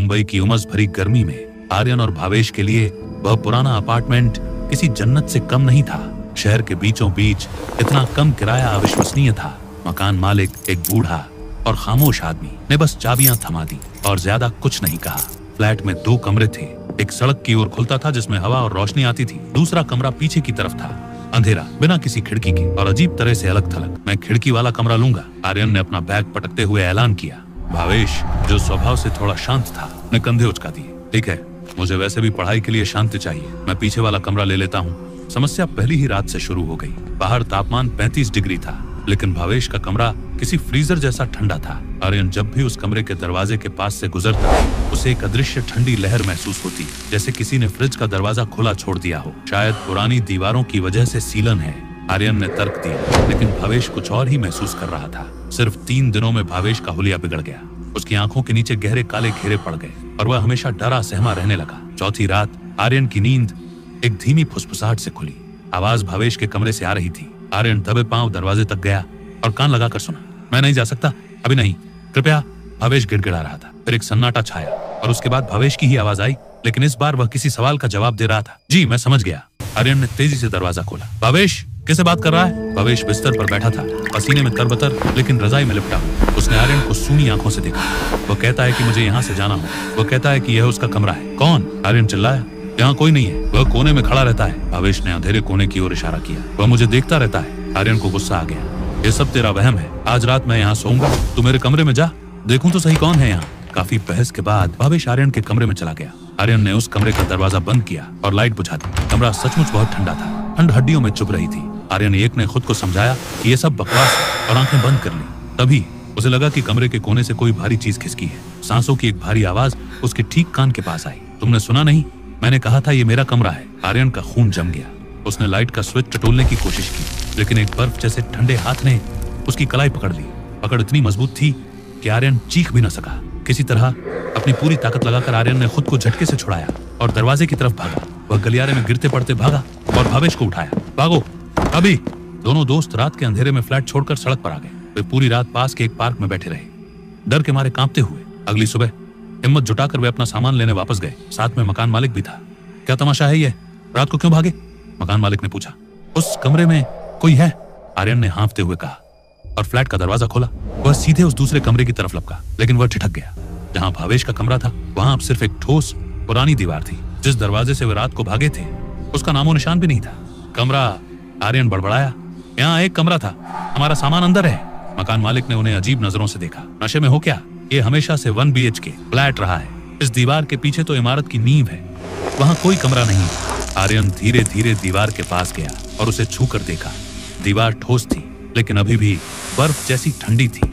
मुंबई की उमस भरी गर्मी में आर्यन और भावेश के लिए वह पुराना अपार्टमेंट किसी जन्नत से कम नहीं था। शहर के बीचों बीच इतना कम किराया अविश्वसनीय था। मकान मालिक एक बूढ़ा और खामोश आदमी ने बस चाबियां थमा दी और ज्यादा कुछ नहीं कहा। फ्लैट में 2 कमरे थे। एक सड़क की ओर खुलता था जिसमें हवा और रोशनी आती थी। दूसरा कमरा पीछे की तरफ था, अंधेरा, बिना किसी खिड़की के और अजीब तरह से अलग थलग। मैं खिड़की वाला कमरा लूंगा, आर्यन ने अपना बैग पटकते हुए ऐलान किया। भावेश, जो स्वभाव से थोड़ा शांत था, ने कंधे उचका दिए। ठीक है, मुझे वैसे भी पढ़ाई के लिए शांति चाहिए, मैं पीछे वाला कमरा ले लेता हूँ। समस्या पहली ही रात से शुरू हो गई। बाहर तापमान 35 डिग्री था, लेकिन भावेश का कमरा किसी फ्रीजर जैसा ठंडा था। आर्यन जब भी उस कमरे के दरवाजे के पास से गुजरता, उसे एक अदृश्य ठंडी लहर महसूस होती, जैसे किसी ने फ्रिज का दरवाजा खुला छोड़ दिया हो। शायद पुरानी दीवारों की वजह से सीलन है, आर्यन ने तर्क दिया, लेकिन भावेश कुछ और ही महसूस कर रहा था। सिर्फ 3 दिनों में भावेश का हुलिया बिगड़ गया। उसकी आंखों के नीचे गहरे काले घेरे पड़ गए और वह हमेशा डरा सहमा रहने लगा। चौथी रात आर्यन की नींद एक धीमी फुसफुसाहट से खुली। आवाज भावेश के कमरे से आ रही थी। आर्यन दबे पांव दरवाजे तक गया और कान लगाकर सुना। मैं नहीं जा सकता, अभी नहीं, कृपया, भावेश गिड़गिड़ा रहा था। फिर एक सन्नाटा छाया और उसके बाद भावेश की ही आवाज आई, लेकिन इस बार वह किसी सवाल का जवाब दे रहा था। जी, मैं समझ गया। आर्यन ने तेजी से दरवाजा खोला। भावेश, किससे बात कर रहा है? भावेश बिस्तर पर बैठा था, पसीने में तरबतर, लेकिन रजाई में लिपटा हुआ। उसने आर्यन को सूनी आंखों से देखा। वह कहता है कि मुझे यहाँ से जाना हो। वह कहता है कि यह उसका कमरा है। कौन? आर्यन चिल्लाया। यहाँ कोई नहीं है, वह कोने में खड़ा रहता है। भावेश ने अंधेरे कोने की ओर इशारा किया। वह मुझे देखता रहता है। आर्यन को गुस्सा आ गया। ये सब तेरा वहम है। आज रात मैं यहाँ सोऊंगा, तू मेरे कमरे में जा, देखूं तो सही कौन है यहाँ। काफी बहस के बाद भावेश आर्यन के कमरे में चला गया। आर्यन ने उस कमरे का दरवाजा बंद किया और लाइट बुझा दी। कमरा सचमुच बहुत ठंडा था। ठंड हड्डियों में चुभ रही थी। आर्यन एक ने खुद को समझाया कि ये सब बकवास है और आंखें बंद कर ली। तभी उसे लगा कि कमरे के कोने से कोई भारी चीज खिसकी है। सांसों की एक भारी आवाज उसके ठीक कान के पास आई। तुमने सुना नहीं? मैंने कहा था ये मेरा कमरा है। आर्यन का खून जम गया। उसने लाइट का स्विच टटोलने की कोशिश की, लेकिन एक बर्फ जैसे ठंडे हाथ ने उसकी कलाई पकड़ ली। पकड़ इतनी मजबूत थी कि आर्यन चीख भी न सका। किसी तरह अपनी पूरी ताकत लगाकर आर्यन ने खुद को झटके से छुड़ाया और दरवाजे की तरफ भागा। वह गलियारे में गिरते पड़ते भागा और भावेश को उठाया। भागो अभी! दोनों दोस्त रात के अंधेरे में फ्लैट छोड़कर सड़क पर आ गए। वे पूरी रात पास के एक पार्क में बैठे रहे, डर के मारे कांपते हुए। अगली सुबह हिम्मत जुटाकर वे अपना सामान लेने वापस गए। साथ में मकान मालिक भी था। क्या तमाशा है ये? रात को क्यों भागे? मकान मालिक ने पूछा। उस कमरे में कोई है, आर्यन ने हाँफते हुए कहा और फ्लैट का दरवाजा खोला। वह सीधे उस दूसरे कमरे की तरफ लपका, लेकिन वह ठिठक गया। जहां भावेश का कमरा था, वहां अब सिर्फ एक ठोस पुरानी दीवार थी। जिस दरवाजे से वे रात को भागे थे, उसका नामो निशान भी नहीं था। कमरा, आर्यन बड़बड़ाया। यहाँ एक कमरा था, हमारा सामान अंदर है। मकान मालिक ने उन्हें अजीब नजरों से देखा। नशे में हो क्या? ये हमेशा से 1 BHK फ्लैट रहा है। इस दीवार के पीछे तो इमारत की नींव है, वहां कोई कमरा नहीं। आर्यन धीरे धीरे दीवार के पास गया और उसे छूकर देखा। दीवार ठोस थी, लेकिन अभी भी बर्फ जैसी ठंडी थी।